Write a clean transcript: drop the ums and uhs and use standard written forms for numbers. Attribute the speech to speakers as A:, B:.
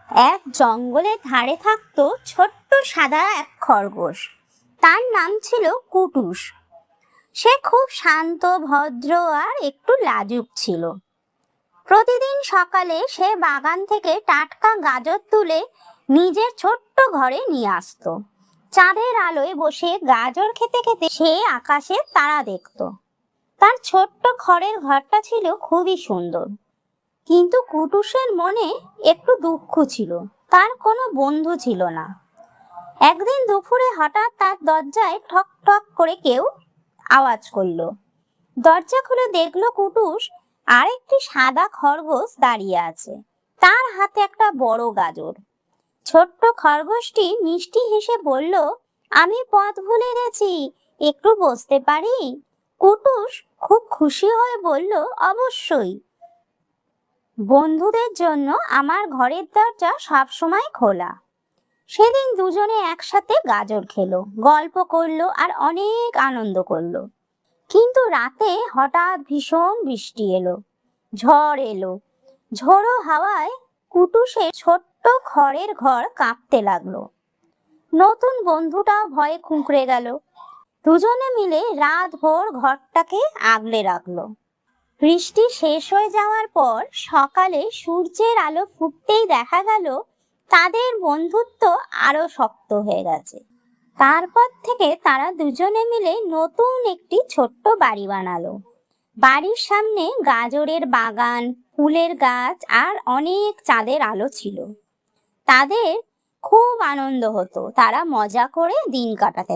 A: এক জঙ্গলের ধারে থাকতো ছোট্ট সাদা এক খরগোশ। তার নাম ছিল কুটুস। সে খুব শান্ত, ভদ্র আর একটু লাজুক ছিল। প্রতিদিন সকালে সে বাগান থেকে টাটকা গাজর তুলে নিজের ছোট্ট ঘরে নিয়ে আসতো। চাঁদের আলোয় বসে গাজর খেতে খেতে সে আকাশে তারা দেখতো। তার ছোট্ট খড়ের ঘরটা ছিল খুবই সুন্দর। কিন্তু কুটুসের মনে একটু দুঃখ ছিল। তার কোনো বন্ধু ছিল না। একদিন দুপুরে হঠাৎ তার দরজায় ঠক ঠক করে কেউ আওয়াজ করলো। দরজা খুলে দেখলো কুটুস আর একটি সাদা খরগোশ দাঁড়িয়ে আছে। তার হাতে একটা বড় গাজর। ছোট্ট খরগোশটি মিষ্টি হেসে বলল, আমি পথ ভুলে গেছি, একটু বসতে পারি? কুটুস খুব খুশি হয়ে বলল, অবশ্যই। বন্ধুদের জন্য আমার ঘরের দরজা সবসময় খোলা। সেদিন দুজনে একসাথে গাজর খেলো, গল্প করলো আর অনেক আনন্দ করলো। কিন্তু রাতে হঠাৎ ভীষণ বৃষ্টি এলো, ঝড় এলো। ঝোড়ো হাওয়ায় কুটুসের ছোট্ট খড়ের ঘর কাঁপতে লাগলো। নতুন বন্ধুটাও ভয়ে কুঁকড়ে গেল। দুজনে মিলে রাত ভোর ঘরটাকে আগলে রাখলো। বৃষ্টি শেষ হয়ে যাওয়ার পর সকালে সূর্যের আলো ফুটতেই দেখা গেল তাদের বন্ধুত্ব আরো শক্ত হয়ে গেছে। তারপর থেকে তারা দুজনে মিলে নতুন একটি ছোট্ট বাড়ি বানালো। বাড়ির সামনে গাজরের বাগান, ফুলের গাছ আর অনেক চাঁদের আলো ছিল। তাদের খুব আনন্দ হতো। তারা মজা করে দিন কাটাতে লাগলো।